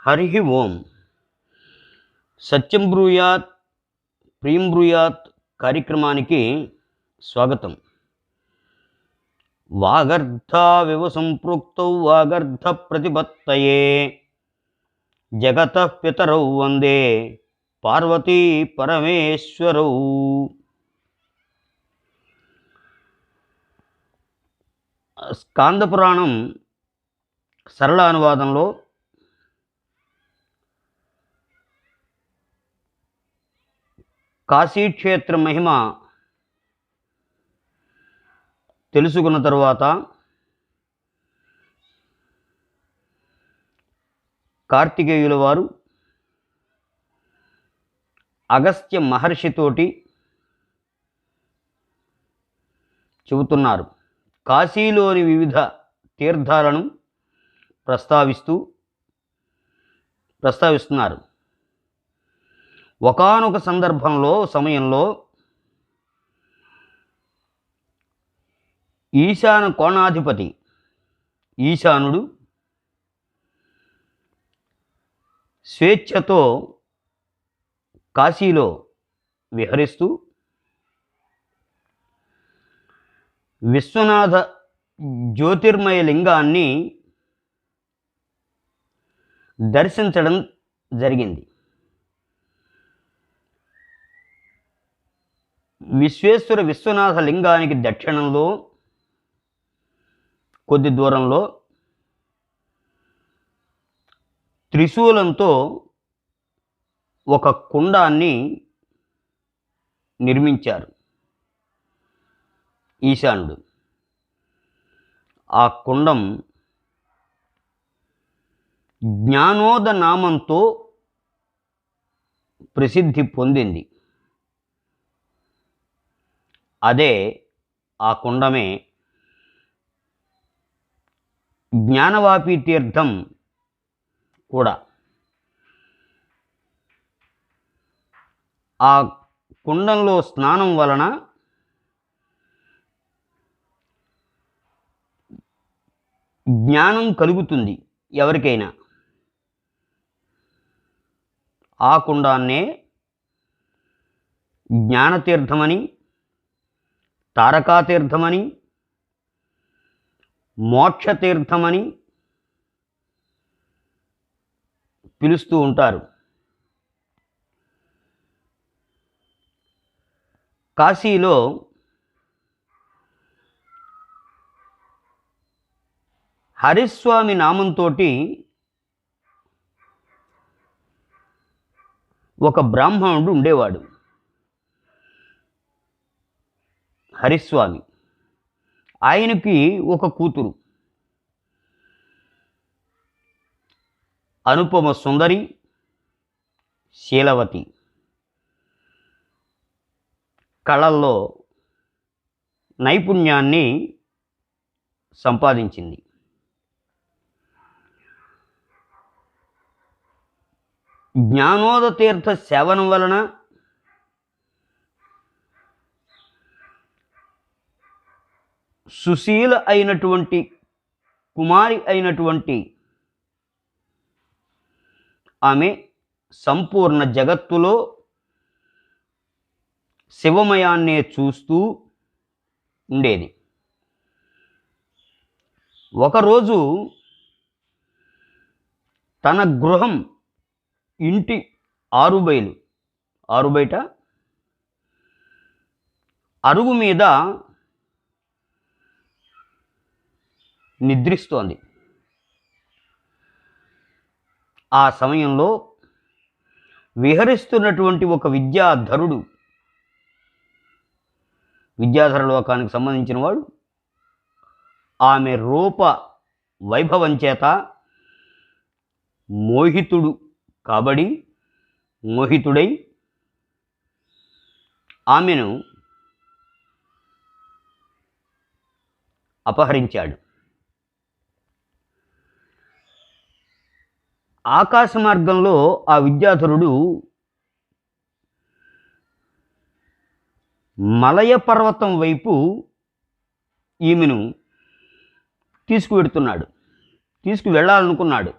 హరి ఓం. సత్యం బ్రూయాత్ ప్రియం బ్రూయాత్ కార్యక్రమానికి స్వాగతం. వాగర్ధావివ సంపృక్తౌ వాగర్ధ ప్రతిపత్తయే జగతః పితరౌ వందే పార్వతీ పరమేశ్వరౌ. స్కాంద పురాణం సరళ అనువాదంలో కాశీక్షేత్ర మహిమ తెలుసుకున్న తరువాత కార్తికేయుల వారు అగస్త్య మహర్షితోటి చెబుతున్నారు. కాశీలోని వివిధ తీర్థాలను ప్రస్తావిస్తున్నారు. ఒకానొక సమయంలో ఈశాన కోణాధిపతి ఈశానుడు స్వేచ్ఛతో కాశీలో విహరిస్తూ విశ్వనాథ జ్యోతిర్మయ లింగాన్ని దర్శించడం జరిగింది. విశ్వనాథ లింగానికి దక్షిణంలో కొద్ది దూరంలో త్రిశూలంతో ఒక కుండాన్ని నిర్మించారు ఈశానుడు. ఆ కుండం జ్ఞానోద నామంతో ప్రసిద్ధి పొందింది. అదే ఆ కుండమే జ్ఞానవాపి తీర్థం కూడా. ఆ కుండంలో స్నానం వలన జ్ఞానం కలుగుతుంది ఎవరికైనా. ఆ కుండాన్నే జ్ఞానతీర్థమని, తారకాతీర్థమని, మోక్షతీర్థమని పిలుస్తూ ఉంటారు. కాశీలో హరిస్వామి నామంతో ఒక బ్రాహ్మణుడు ఉండేవాడు. హరిస్వామి. ఆయనకి ఒక కూతురు, అనుపమ సుందరి శీలవతి. కళల్లో నైపుణ్యాన్ని సంపాదించింది. జ్ఞానోద తీర్థ సేవనం వలన సుశీల అయినటువంటి కుమారి అయినటువంటి ఆమె సంపూర్ణ జగత్తులో శివమయాన్నే చూస్తూ ఉండేది. ఒకరోజు తన గృహం ఇంటి ఆరుబయట అరుగు మీద నిద్రిస్తోంది. ఆ సమయంలో విహరిస్తున్నటువంటి ఒక విద్యాధర లోకానికి సంబంధించిన వాడు ఆమె రూప వైభవం చేత మోహితుడై ఆమెను అపహరించాడు. ఆకాశ మార్గంలో ఆ విద్యాధరుడు మలయ పర్వతం వైపు ఈమెను తీసుకువెళ్ళాలనుకున్నాడు.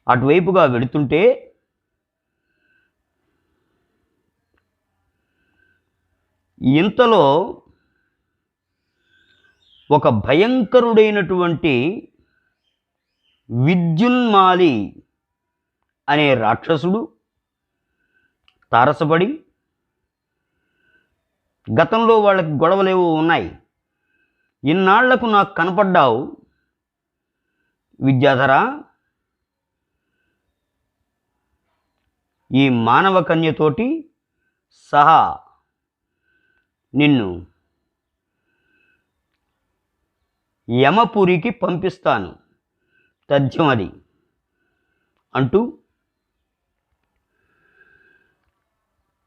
అటువైపుగా వెళుతుంటే ఇంతలో ఒక భయంకరుడైనటువంటి విద్యున్మాలి అనే రాక్షసుడు తారసపడి, గతంలో వాళ్ళకి గొడవలేవో ఉన్నాయి, ఇన్నాళ్లకు నాకు కనపడ్డావు విద్యాధరా, ఈ మానవ కన్యతోటి సహా నిన్ను యమపురికి పంపిస్తాను, తథ్యం అది అంటూ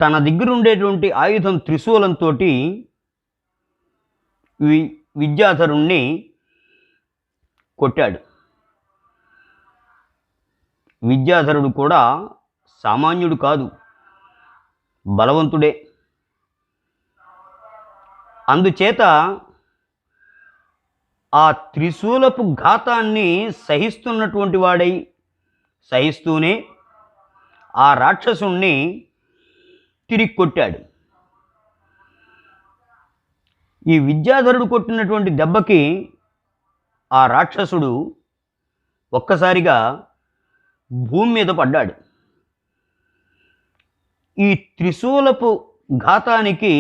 తన దగ్గర ఉండేటువంటి ఆయుధం త్రిశూలంతో విద్యాధరుణ్ణి కొట్టాడు. విద్యాధరుడు కూడా సామాన్యుడు కాదు, బలవంతుడే. అందుచేత ఆ త్రిశూలపు ఘాతాన్ని సహిస్తున్నటువంటి వాడై సహిస్తూనే ఆ రాక్షసుణ్ణి తిరిగి కొట్టాడు. ఈ విద్యాధరుడు కొట్టినటువంటి దెబ్బకి ఆ రాక్షసుడు ఒక్కసారిగా భూమి మీద పడ్డాడు. ఈ త్రిశూలపు ఘాతానికి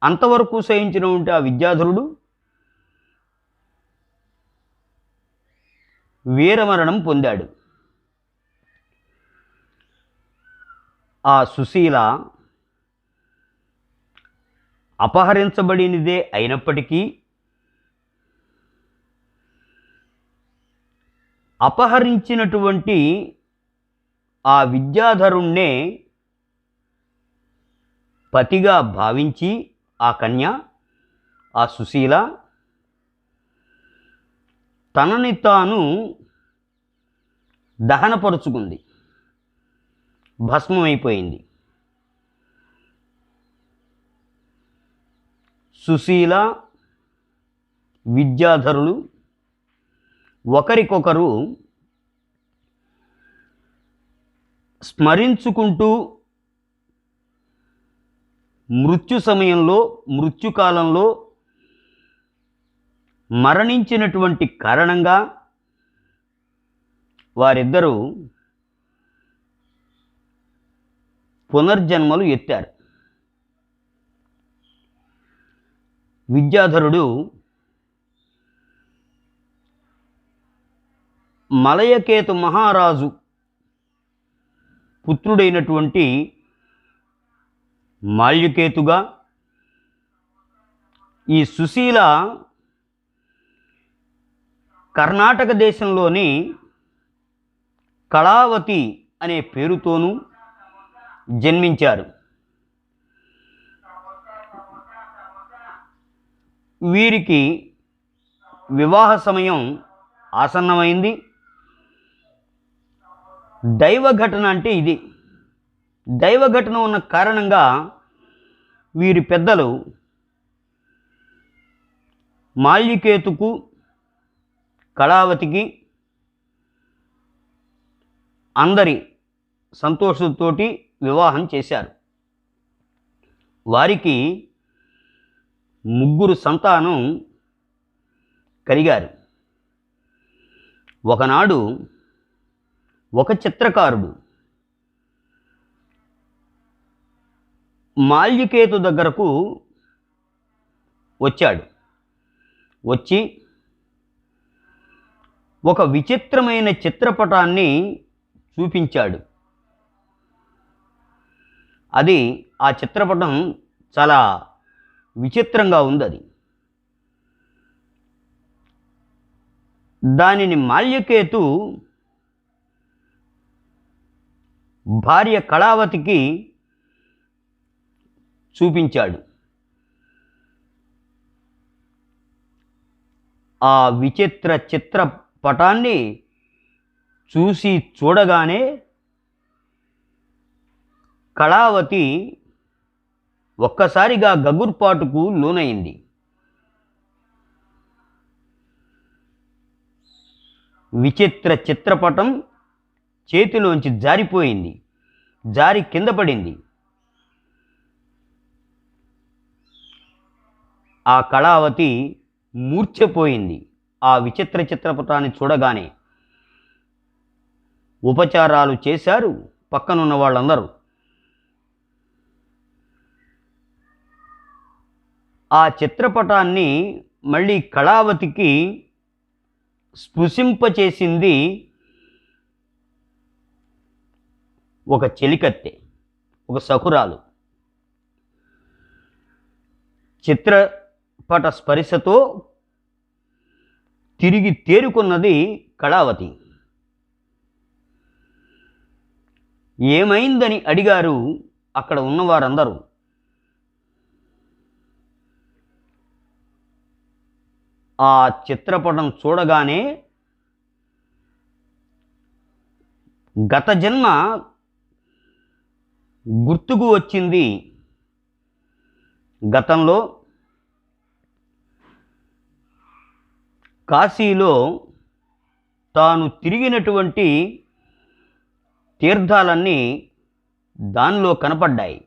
అంతవరకు సహించినటువంటి ఆ విద్యాధరుడు వీరమరణం పొందాడు. ఆ సుశీల అపహరించబడినదే అయినప్పటికీ అపహరించినటువంటి ఆ విద్యాధరుణ్ణే పతిగా భావించి ఆ కన్య, ఆ సుశీల తనని తాను దహనపరుచుకుంది, భస్మమైపోయింది. సుశీల, విద్యాధరులు ఒకరికొకరు స్మరించుకుంటూ మృత్యు సమయంలో, మృత్యుకాలంలో మరణించినటువంటి కారణంగా వారిద్దరూ పునర్జన్మలు ఎత్తారు. విద్యాధరుడు మలయకేతు మహారాజు పుత్రుడైనటువంటి మాల్యకేతుగా, ఈ సుశీల కర్ణాటక దేశంలోని కళావతి అనే పేరుతోనూ జన్మించారు. వీరికి వివాహ సమయం ఆసన్నమైంది. దైవఘటన అంటే ఇది. దైవఘటన ఉన్న కారణంగా వీరి పెద్దలు మాల్యకేతుకు, కళావతికి అందరి సంతోషంతో వివాహం చేశారు. వారికి 3 సంతానం కలిగారు. ఒకనాడు ఒక చిత్రకారుడు మాల్యకేతు దగ్గరకు వచ్చాడు. వచ్చి ఒక విచిత్రమైన చిత్రపటాన్ని చూపించాడు. అది, ఆ చిత్రపటం చాలా విచిత్రంగా ఉంది. అది దానిని మాల్యకేతు భార్య కళావతికి చూపించాడు. ఆ విచిత్ర చిత్రపటాన్ని చూడగానే కళావతి ఒక్కసారిగా గగుర్పాటుకు లోనైంది. విచిత్ర చిత్రపటం చేతిలోంచి జారిపోయింది. జారి కింద పడింది. ఆ కళావతి మూర్ఛపోయింది ఆ విచిత్ర చిత్రపటాన్ని చూడగానే. ఉపచారాలు చేశారు పక్కనున్న వాళ్ళందరూ. ఆ చిత్రపటాన్ని మళ్ళీ కళావతికి స్పృశింపచేసింది ఒక చెలికత్తె, ఒక సఖురాలు. చిత్రపట స్పర్శతో తిరిగి తేరుకున్నది కళావతి. ఏమైందని అడిగారు అక్కడ ఉన్నవారందరూ. ఆ చిత్రపటం చూడగానే గత జన్మ గుర్తుకు వచ్చింది. గతంలో కాశీలో తాను తిరిగినటువంటి తీర్థాలన్నీ దానిలో కనపడ్డాయి.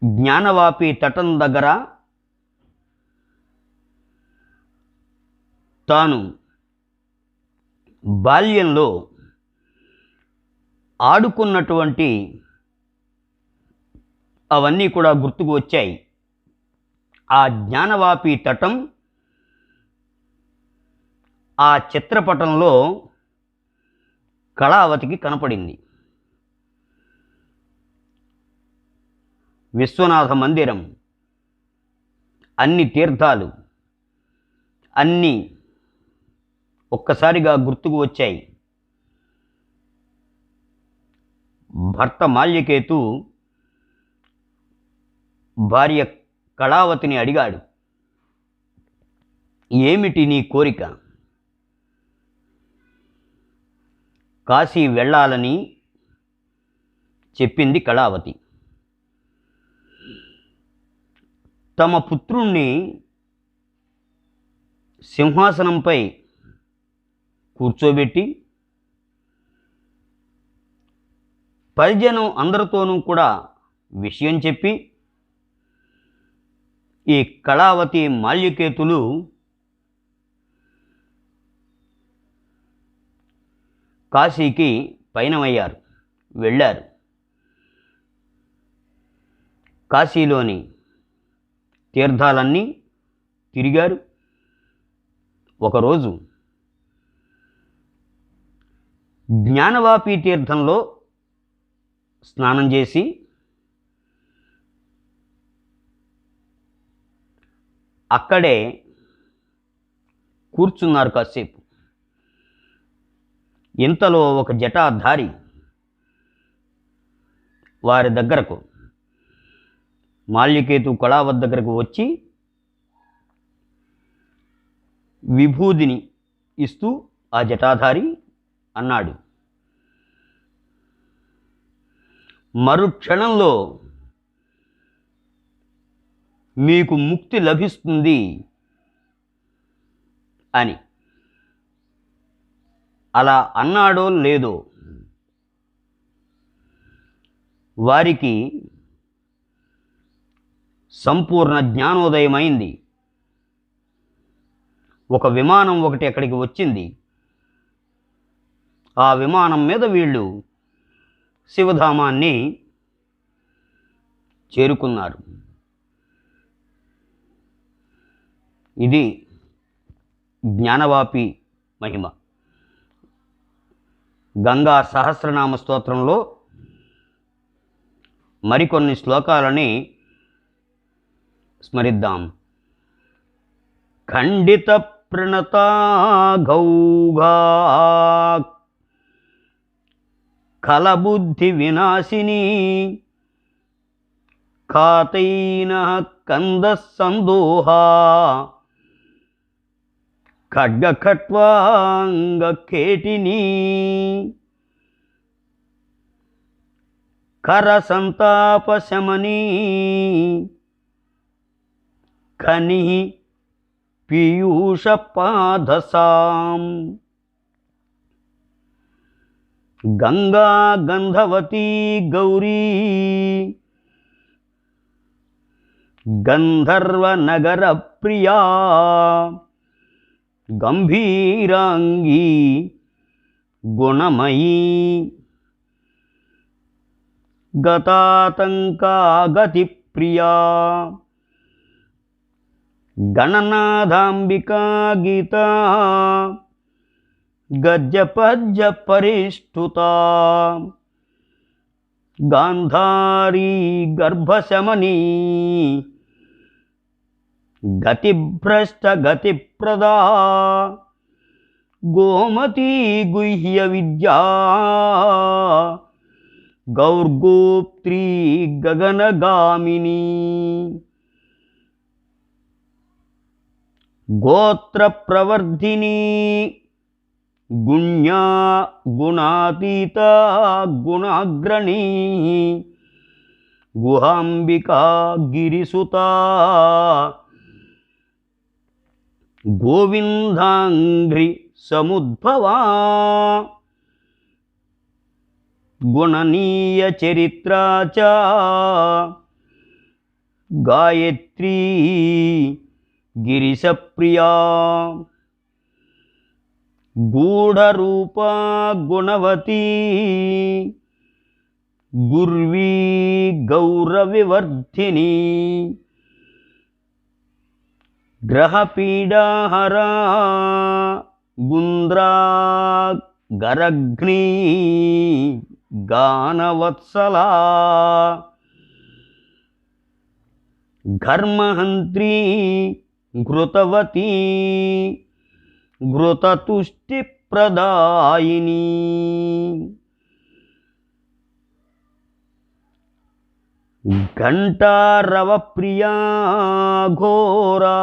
జ్ఞానవాపి తటం దగ్గర తాను బాల్యంలో ఆడుకున్నటువంటి అవన్నీ కూడా గుర్తుకు వచ్చాయి. ఆ జ్ఞానవాపి తటం ఆ చిత్రపటంలో కళావతికి కనపడింది. విశ్వనాథ మందిరం, అన్ని తీర్థాలు అన్నీ ఒక్కసారిగా గుర్తుకు వచ్చాయి. భర్త మాల్యకేతు భార్య కళావతిని అడిగాడు, ఏమిటి నీ కోరిక? కాశీ వెళ్ళాలని చెప్పింది కళావతి. తమ పుత్రుణ్ణి సింహాసనంపై కూర్చోబెట్టి పరిజనం అందరితోనూ కూడా విషయం చెప్పి ఈ కళావతి మాల్యకేతులు కాశీకి పయనమయ్యారు, వెళ్ళారు. కాశీలోని తీర్థాలన్నీ తిరిగారు. ఒకరోజు జ్ఞానవాపి తీర్థంలో స్నానం చేసి అక్కడే కూర్చున్నారు కాసేపు. ఇంతలో ఒక జటాధారి వారి దగ్గరకు, మాల్యకేతు కళావతి దగ్గరకు వచ్చి విభూదిని ఇస్తూ ఆ జటాధారి అన్నాడు, మరుక్షణంలో మీకు ముక్తి లభిస్తుంది అని. అలా అన్నాడో లేదో వారికి సంపూర్ణ జ్ఞానోదయమైంది. ఒక విమానం ఒకటి అక్కడికి వచ్చింది. ఆ విమానం మీద వీళ్ళు శివధామాన్ని చేరుకున్నారు. ఇది జ్ఞానవాపి మహిమ. గంగా సహస్రనామ స్తోత్రంలో మరికొన్ని శ్లోకాలని స్మరిద్దాం. ఖండిత ప్రణతా గౌఘా కలబుద్ధి వినాశిని ఖాతైన కంద సందోహా ఖడ్గఖట్వాంగ కేటిని కర సంతాప శమని ఖని పీయూషపాదసాం గంగా గంధవతీ గౌరీ గంధర్వనగర ప్రియా గంభీరాంగీ గుణమయీ గతాతంకా గతిప్రియా గణనాథాంబికా గీతా గద్యపద్య పరిష్ఠుతా గాంధారీ గర్భశమనీ గతిభ్రష్ట గతిప్రదా గోమతీ గుహ్య విద్యా గౌర్గోప్త్రీ గగనగామినీ గోత్ర ప్రవర్ధినీ గుణ్యా గుణాతీత గుణాగ్రణీ గుహాంబికా గిరిసుతా గోవిందాంఘ్రి సముద్భవా గుణనీయ చరిత్రా చ గాయత్రీ గిరిశప్రియా గూఢరూపా గుణవతీ గుర్వీ గౌరవివర్ధినీ గ్రహపీడాహరా గుంద్రా గరగ్నీ గానవత్సలా ఘర్మహంత్రీ ఘృతవతీ ఘృతతుష్టిప్రదాయినీ ఘంటారవప్రియా ఘోరా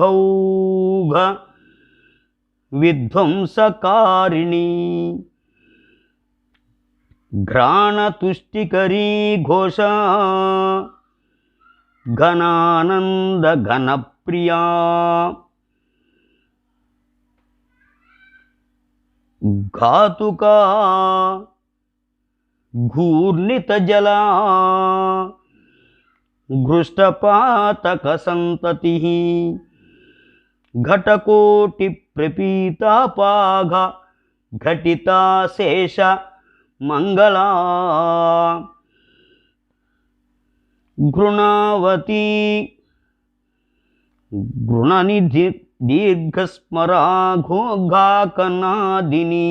ఘౌఘ విధ్వంసకారిణీ ఘ్రాణతుష్టికరీ ఘోషా ఘనానంద ఘనప్రియా ఘాతుకా ఘూర్ణితజలా ఘృష్టపాతక సంతతి ఘటకోటి ప్రపీతాపాఘ ఘటితాశేష మంగళా ఘృణావతీ గృణనిధి దీర్ఘస్మరా ఘోఘాకనాదినీ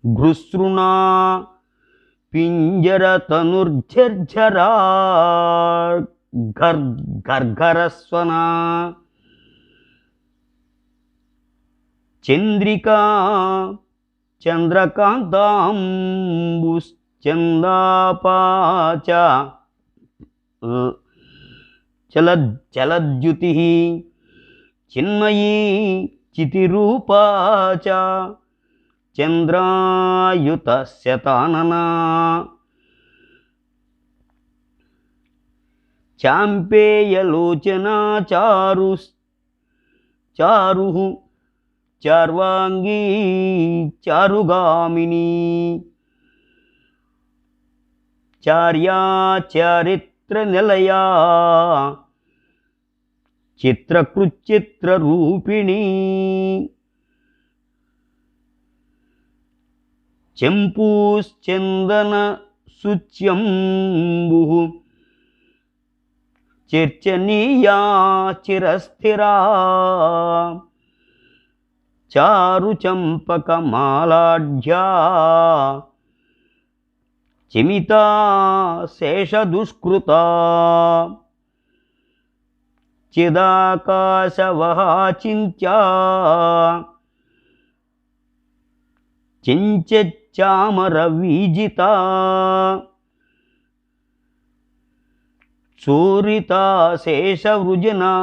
ఘృసృణా పింజరతనుర్ఝర్ఝరా గర్గరస్వనా చంద్రికా చంద్రకాంతాంబుశ్చందాపాచ చలజ్జుతి చిన్మయీ చితిరూపా చ చంద్రాయుతశతాననా చాంపేయలోచనా చారుః చార్వాంగీ చారుగామినీ చార్యా చారిత్రనిలయా చిత్రకృచ్చిత్రరూపిణీ చెంపూశ్చందన శుచ్యంబుః చర్చనీయా చిరస్థిరా చారు చంపకమాలాఢ్యా చిమితా శేషదుష్కృతా చిదాకాశవహా చింత్యా చించామరవీజితా చోరితా శేషవృజనా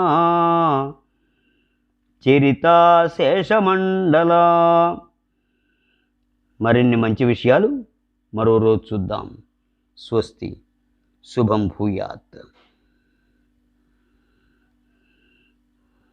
చరితా శేషమండలా. మరిన్ని మంచి విషయాలు మరో రోజు చూద్దాం. స్వస్తి. శుభం భూయాత్.